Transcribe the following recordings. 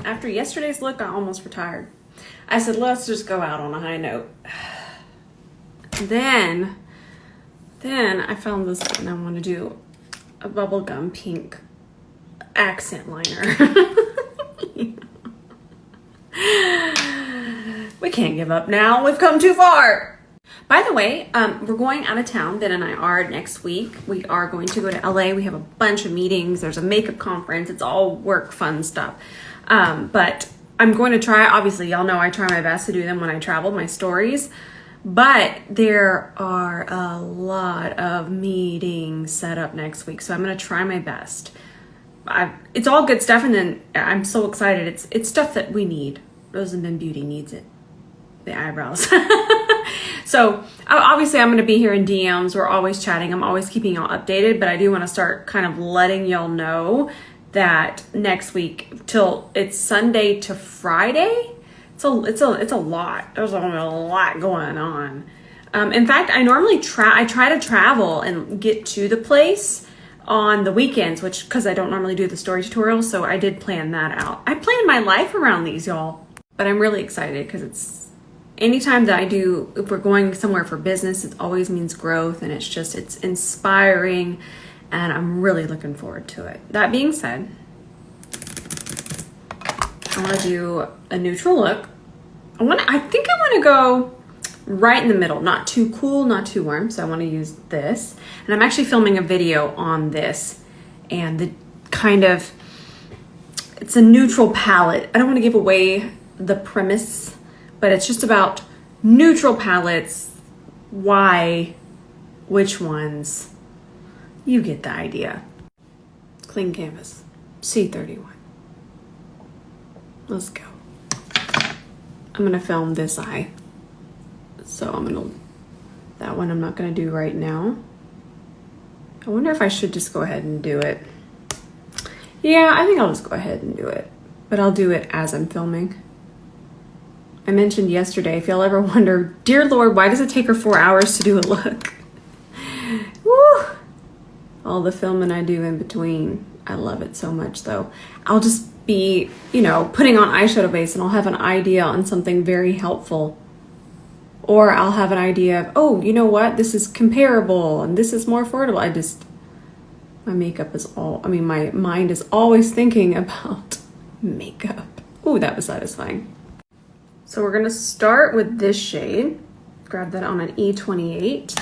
After yesterday's look, I almost retired. I said, let's just go out on a high note. Then I found this and I want to do a bubblegum pink accent liner. We can't give up now. We've come too far. By the way, we're going out of town. Ben and I are next week. We are going to go to LA. We have a bunch of meetings. There's a makeup conference. It's all work fun stuff. But I'm going to try, obviously, y'all know I try my best to do them when I travel, my stories. But there are a lot of meetings set up next week. So I'm going to try my best. It's all good stuff. And then I'm so excited. It's stuff that we need. Rosenben Beauty needs it. The eyebrows. So obviously I'm going to be here in DMs. We're always chatting. I'm always keeping y'all updated, but I do want to start kind of letting y'all know that next week till it's Sunday to Friday. It's a lot. There's a lot going on. In fact, I normally try to travel and get to the place on the weekends, because I don't normally do the story tutorials. So I did plan that out. I planned my life around these, y'all, but I'm really excited because it's, anytime that if we're going somewhere for business, it always means growth, and it's inspiring, and I'm really looking forward to it. That being said, I want to do a neutral look. I think I want to go right in the middle, not too cool, not too warm. So I want to use this, and I'm actually filming a video on this, and it's a neutral palette. I don't want to give away the premise, but it's just about neutral palettes. Why? Which ones? You get the idea. Clean canvas. C31. Let's go. I'm going to film this eye. So that one I'm not going to do right now. I wonder if I should just go ahead and do it. Yeah, I think I'll just go ahead and do it. But I'll do it as I'm filming. I mentioned yesterday, if y'all ever wonder, dear Lord, why does it take her 4 hours to do a look? Woo! All the filming I do in between. I love it so much, though. I'll just be, putting on eyeshadow base, and I'll have an idea on something very helpful. Or I'll have an idea of, oh, you know what? This is comparable, and this is more affordable. My makeup is my mind is always thinking about makeup. Ooh, that was satisfying. So we're gonna start with this shade. Grab that on an E28.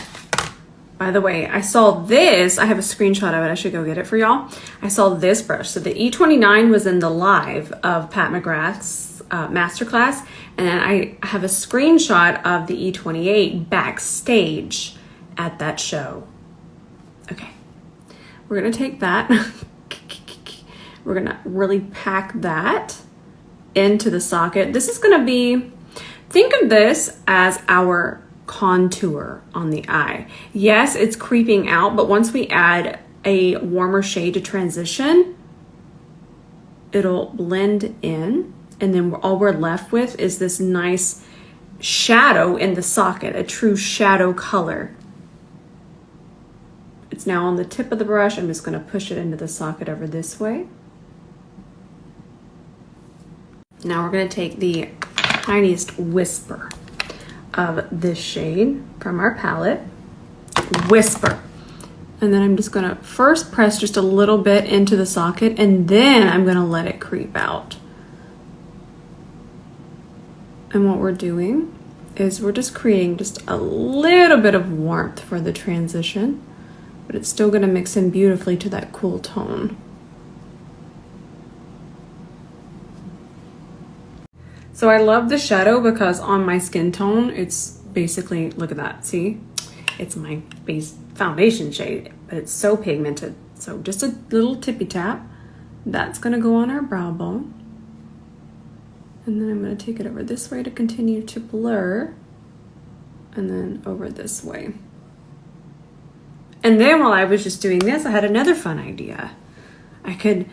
By the way, I saw this. I have a screenshot of it. I should go get it for y'all. I saw this brush. So the E29 was in the live of Pat McGrath's masterclass. And then I have a screenshot of the E28 backstage at that show. Okay, we're gonna take that. We're gonna really pack that into the socket. This is going to be, think of this as our contour on the eye. Yes, it's creeping out, but once we add a warmer shade to transition, it'll blend in, and then all we're left with is this nice shadow in the socket, a true shadow color. It's now on the tip of the brush. I'm just going to push it into the socket over this way. Now we're going to take the tiniest whisper of this shade from our palette. Whisper. And then I'm just going to first press just a little bit into the socket, and then I'm going to let it creep out. And what we're doing is we're just creating just a little bit of warmth for the transition, but it's still going to mix in beautifully to that cool tone. So I love the shadow because on my skin tone, it's basically, look at that, see? It's my base foundation shade, but it's so pigmented. So just a little tippy tap. That's gonna go on our brow bone. And then I'm gonna take it over this way to continue to blur. And then over this way. And then while I was just doing this, I had another fun idea. I could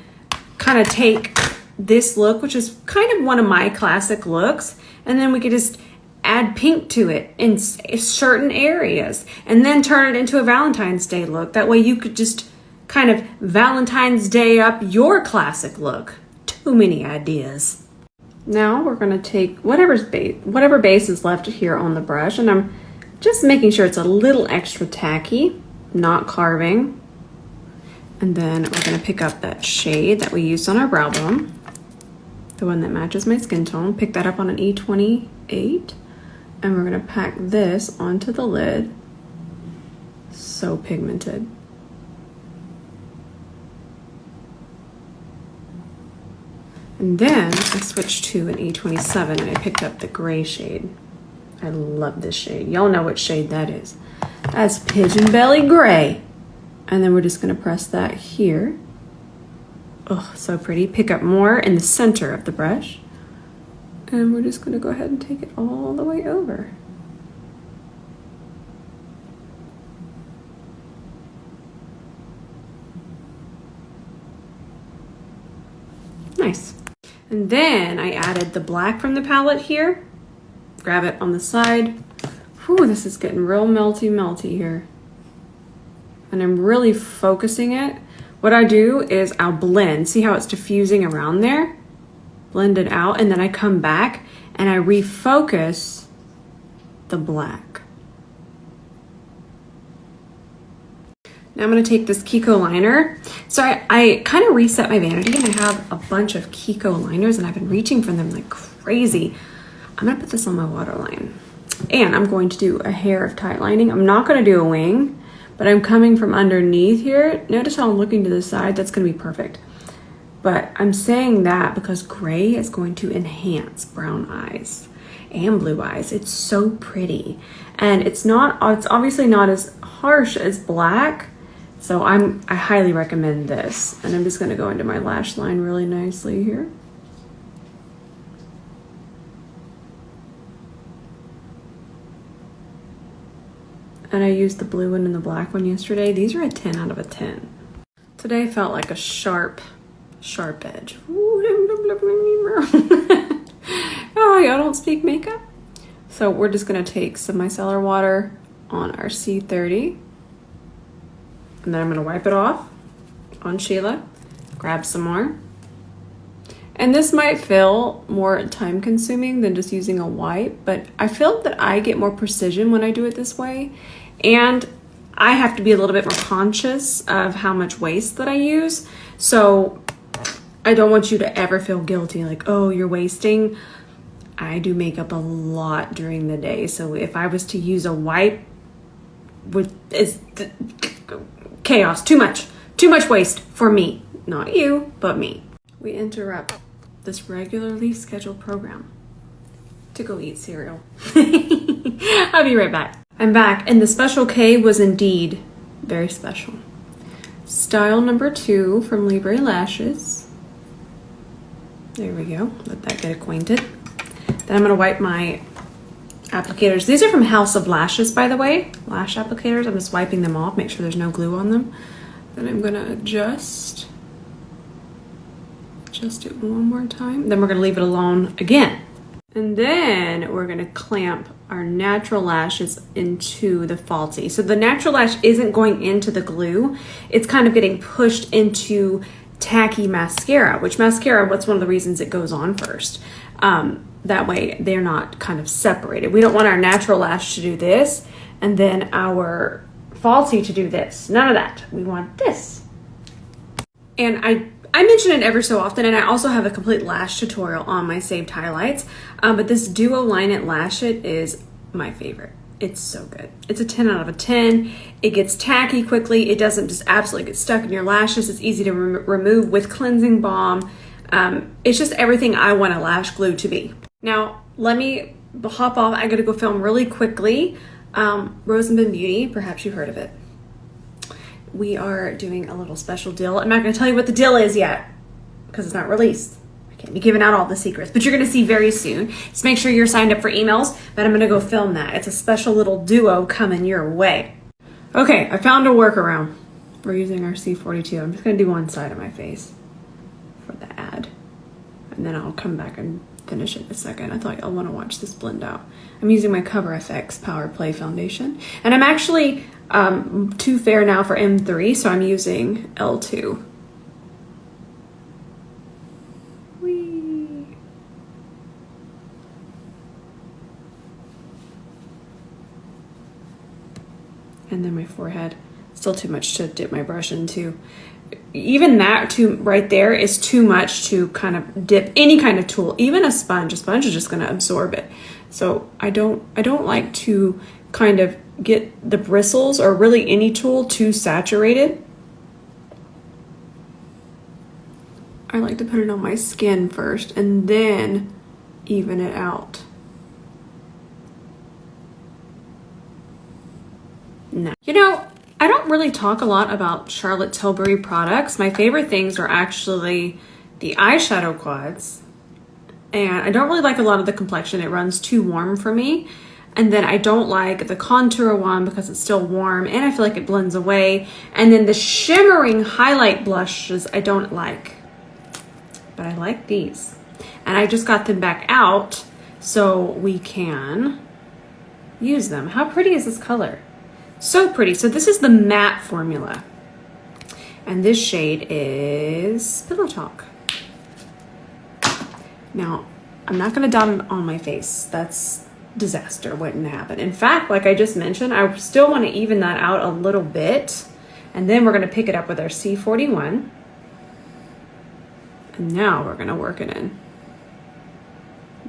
kind of take this look, which is kind of one of my classic looks, and then we could just add pink to it in certain areas and then turn it into a Valentine's Day look. That way you could just kind of Valentine's Day up your classic look Too many ideas. Now we're going to take whatever base is left here on the brush, and I'm just making sure it's a little extra tacky, not carving. And then we're going to pick up that shade that we used on our brow bone, the one that matches my skin tone. Pick that up on an E28, and we're going to pack this onto the lid. So pigmented. And then I switched to an E27 and I picked up the gray shade. I love this shade. Y'all know what shade that is. That's Pigeon Belly Gray. And then we're just gonna press that here. Oh, so pretty. Pick up more in the center of the brush. And we're just gonna go ahead and take it all the way over. Nice. And then I added the black from the palette here. Grab it on the side. Whew, this is getting real melty here. And I'm really focusing it. What I do is I'll blend. See how it's diffusing around there? Blend it out, and then I come back and I refocus the black. Now I'm going to take this Kiko liner. So I kind of reset my vanity, and I have a bunch of Kiko liners, and I've been reaching for them like crazy. I'm going to put this on my waterline, and I'm going to do a hair of tight lining. I'm not going to do a wing, but I'm coming from underneath here. Notice how I'm looking to the side. That's going to be perfect. But I'm saying that because gray is going to enhance brown eyes and blue eyes. It's so pretty, and it's obviously not as harsh as black. So I highly recommend this. And I'm just gonna go into my lash line really nicely here. And I used the blue one and the black one yesterday. These are a 10 out of a 10. Today felt like a sharp edge. Oh, y'all don't speak makeup? So we're just gonna take some micellar water on our C30. And then I'm gonna wipe it off on Sheila, grab some more. And this might feel more time consuming than just using a wipe, but I feel that I get more precision when I do it this way. And I have to be a little bit more conscious of how much waste that I use. So I don't want you to ever feel guilty, like, oh, you're wasting. I do makeup a lot during the day. So if I was to use a wipe, chaos, too much waste for me. Not you, but me. We interrupt this regularly scheduled program to go eat cereal. I'll be right back. I'm back, and the Special K was indeed very special. Style number 2 from Libre Lashes. There we go. Let that get acquainted. Then I'm going to wipe my applicators. These are from House of Lashes, by the way. Lash applicators. I'm just wiping them off. Make sure there's no glue on them. Then I'm going to adjust it one more time. Then we're going to leave it alone again. And then we're going to clamp our natural lashes into the faulty. So the natural lash isn't going into the glue. It's kind of getting pushed into tacky mascara, which mascara, what's one of the reasons it goes on first. That way they're not kind of separated. We don't want our natural lash to do this and then our faulty to do this. None of that. We want this. And I mention it ever so often, and I also have a complete lash tutorial on my saved highlights. But this Duo Line It Lash It is my favorite. It's so good. It's a 10 out of a 10. It gets tacky quickly. It doesn't just absolutely get stuck in your lashes. It's easy to remove with cleansing balm. It's just everything I want a lash glue to be. Now, let me hop off. I gotta go film really quickly. Rose and Ben Beauty, perhaps you've heard of it. We are doing a little special deal. I'm not gonna tell you what the deal is yet because it's not released. I can't be giving out all the secrets, but you're gonna see very soon. Just make sure you're signed up for emails, but I'm gonna go film that. It's a special little duo coming your way. Okay, I found a workaround. We're using our C42. I'm just gonna do one side of my face for the ad, and then I'll come back and finish it in a second. I thought y'all want to watch this blend out. I'm using my Cover FX Power Play foundation, and I'm actually too fair now for M3, so I'm using L2. And then my forehead. Still too much to dip my brush into. Even that too right there is too much to kind of dip any kind of tool, even a sponge. A sponge is just going to absorb it. So I don't like to kind of get the bristles or really any tool too saturated. I like to put it on my skin first and then even it out. No. You know, I don't really talk a lot about Charlotte Tilbury products. My favorite things are actually the eyeshadow quads. And I don't really like a lot of the complexion. It runs too warm for me. And then I don't like the contour one because it's still warm and I feel like it blends away. And then the shimmering highlight blushes I don't like. But I like these. And I just got them back out so we can use them. How pretty is this color? So pretty. So this is the matte formula. And this shade is Pillow Talk. Now, I'm not going to dot it on my face. That's disaster wouldn't happen. In fact, like I just mentioned, I still want to even that out a little bit. And then we're going to pick it up with our C41. And now we're going to work it in.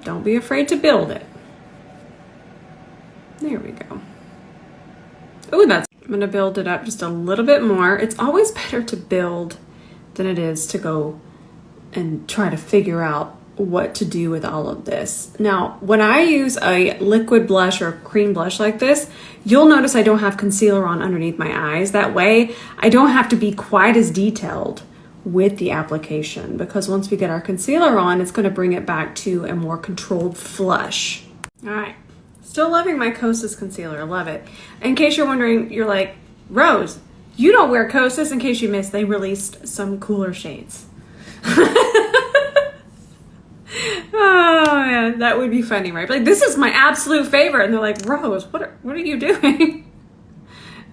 Don't be afraid to build it. There we go. Oh, I'm going to build it up just a little bit more. It's always better to build than it is to go and try to figure out what to do with all of this. Now, when I use a liquid blush or a cream blush like this, you'll notice I don't have concealer on underneath my eyes. That way, I don't have to be quite as detailed with the application, because once we get our concealer on, it's going to bring it back to a more controlled flush. All right. Still loving my Kosas concealer. I love it. In case you're wondering, you're like, Rose, you don't wear Kosas. In case you missed, they released some cooler shades. Oh man, that would be funny, right? Like, this is my absolute favorite. And they're like, Rose, what are you doing?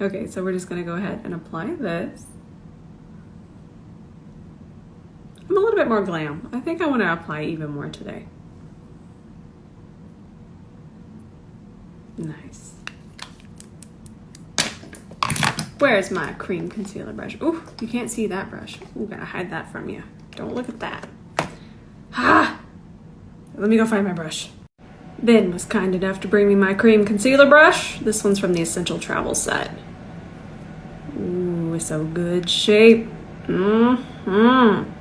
Okay, so we're just gonna go ahead and apply this. I'm a little bit more glam. I think I want to apply even more today. Nice. Where's my cream concealer brush? Ooh, you can't see that brush. Ooh, gotta hide that from you. Don't look at that. Ah! Let me go find my brush. Ben was kind enough to bring me my cream concealer brush. This one's from the Essential Travel set. Ooh, it's a good shape. Mm-hmm.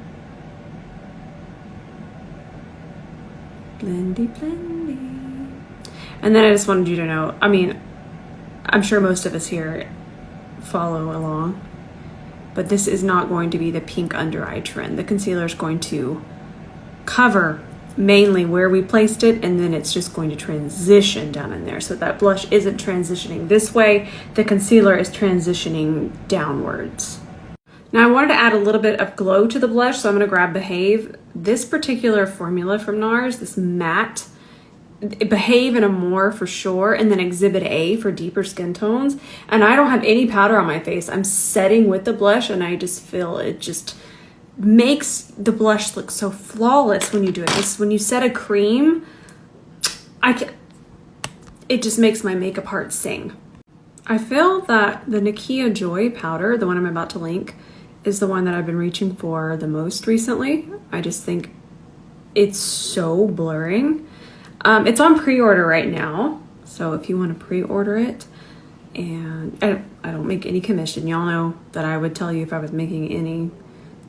Blendy, blendy. And then I just wanted you to know, I mean, I'm sure most of us here follow along, but this is not going to be the pink under eye trend. The concealer is going to cover mainly where we placed it, and then it's just going to transition down in there. So that blush isn't transitioning this way, the concealer is transitioning downwards. Now I wanted to add a little bit of glow to the blush, so I'm going to grab Behave. This particular formula from NARS, this matte, Behave and Amore for sure, and then Exhibit A for deeper skin tones. And I don't have any powder on my face. I'm setting with the blush, and I just feel it just makes the blush look so flawless when you do it. When you set a cream, it just makes my makeup heart sing. I feel that the Nakia Joy powder, the one I'm about to link, is the one that I've been reaching for the most recently. I just think it's so blurring. It's on pre-order right now, so if you want to pre-order it, and I don't make any commission. Y'all know that I would tell you if I was making any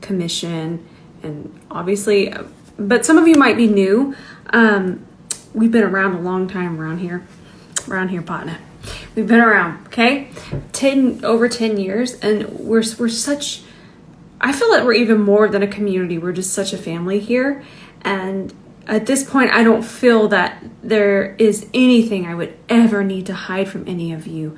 commission, and obviously, but some of you might be new. We've been around a long time around here, partner. We've been around, okay? Over 10 years, and we're such, I feel like we're even more than a community. We're just such a family here, and at this point, I don't feel that there is anything I would ever need to hide from any of you.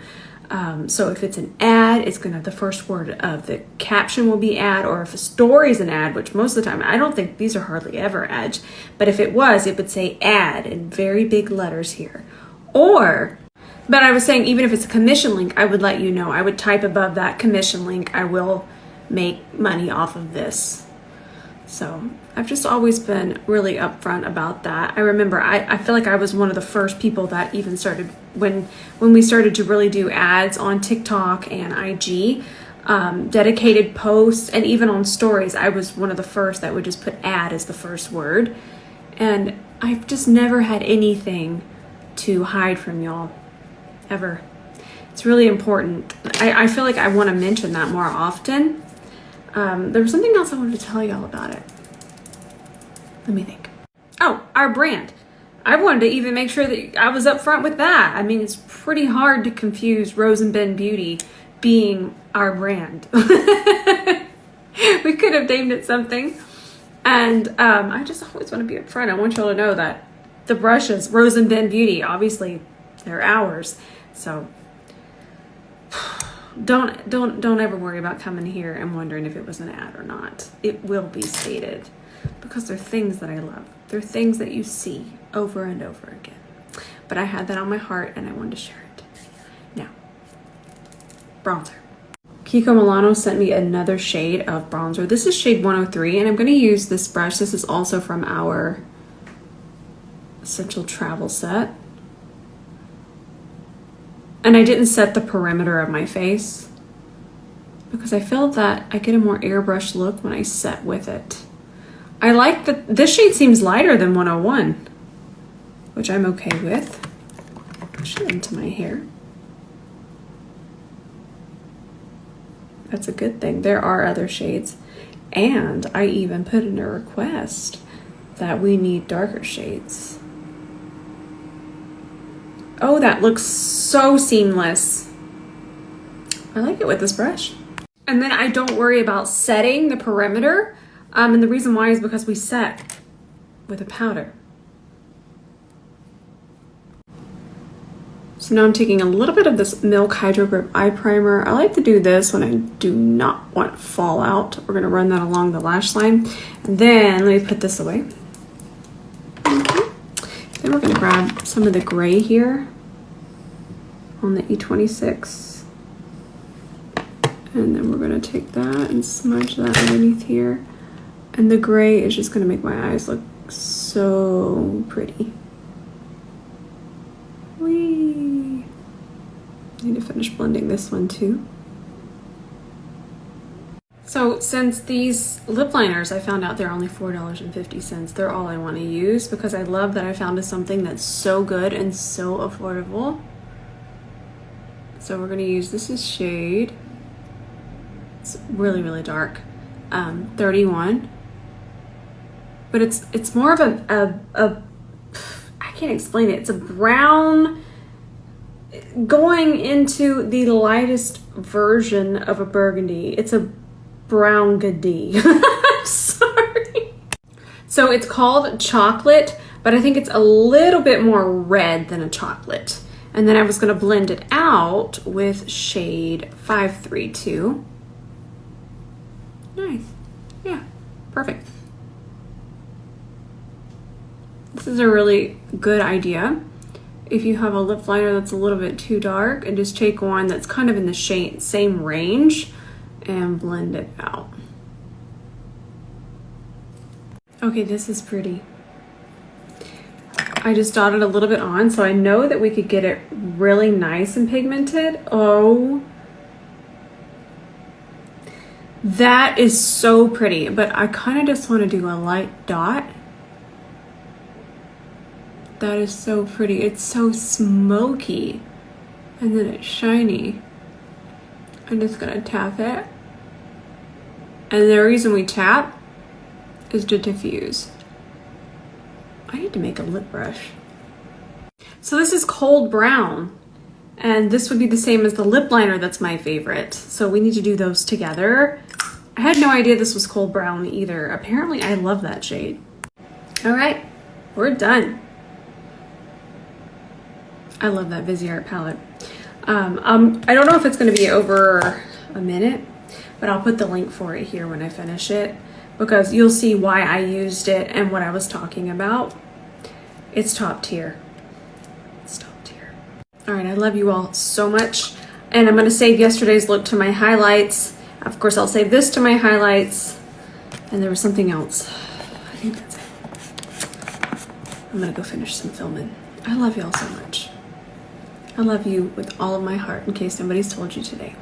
So if it's an ad, it's gonna have the first word of the caption will be ad, or if a story is an ad, which most of the time, I don't think these are hardly ever ads, but if it was, it would say ad in very big letters here. But I was saying, even if it's a commission link, I would let you know. I would type above that commission link, I will make money off of this. So I've just always been really upfront about that. I remember I feel like I was one of the first people that even started when we started to really do ads on TikTok and IG, dedicated posts, and even on stories. I was one of the first that would just put ad as the first word. And I've just never had anything to hide from y'all, ever. It's really important. I feel like I want to mention that more often. There was something else I wanted to tell y'all about it. Let me think. Oh, our brand. I wanted to even make sure that I was upfront with that. I mean, it's pretty hard to confuse Rose and Ben Beauty being our brand. We could have named it something. And I just always want to be upfront. I want y'all to know that the brushes, Rose and Ben Beauty, obviously they're ours. So don't ever worry about coming here and wondering if it was an ad or not. It will be stated because they're things that I love. They're things that you see over and over again. But I had that on my heart and I wanted to share it. Now, bronzer. Kiko Milano sent me another shade of bronzer. This is shade 103, and I'm going to use this brush. This is also from our Essential Travel set. And I didn't set the perimeter of my face because I feel that I get a more airbrush look when I set with it. I like that this shade seems lighter than 101, which I'm okay with. Push it into my hair. That's a good thing. There are other shades. And I even put in a request that we need darker shades. Oh, that looks so seamless. I like it with this brush. And then I don't worry about setting the perimeter. And the reason why is because we set with a powder. So now I'm taking a little bit of this Milk Hydro Grip Eye Primer. I like to do this when I do not want fallout. We're gonna run that along the lash line. And then let me put this away. Then we're gonna grab some of the gray here on the E26. And then we're gonna take that and smudge that underneath here. And the gray is just gonna make my eyes look so pretty. Whee! Need to finish blending this one too. So since these lip liners, I found out they're only $4.50. They're all I want to use because I love that I found something that's so good and so affordable. So we're going to use, this is shade, it's really, really dark, 31. But it's more of a I can't explain it. It's a brown going into the lightest version of a burgundy. It's a brown-gady. I'm sorry. So it's called Chocolate, but I think it's a little bit more red than a chocolate. And then I was going to blend it out with shade 532. Nice. Yeah, perfect. This is a really good idea if you have a lip liner that's a little bit too dark, and just take one that's kind of in the same range and blend it out. Okay, this is pretty. I just dotted a little bit on, so I know that we could get it really nice and pigmented. Oh, that is so pretty, but I kind of just want to do a light dot. That is so pretty. It's so smoky, and then it's shiny. I'm just gonna tap it. And the reason we tap is to diffuse. I need to make a lip brush. So this is Cold Brown, and this would be the same as the lip liner that's my favorite. So we need to do those together. I had no idea this was Cold Brown either. Apparently I love that shade. All right, we're done. I love that Viseart palette. I don't know if it's gonna be over a minute, but I'll put the link for it here when I finish it, because you'll see why I used it and what I was talking about. It's top tier. It's top tier. All right, I love you all so much. And I'm gonna save yesterday's look to my highlights. Of course, I'll save this to my highlights. And there was something else. I think that's it. I'm gonna go finish some filming. I love y'all so much. I love you with all of my heart, in case nobody's told you today.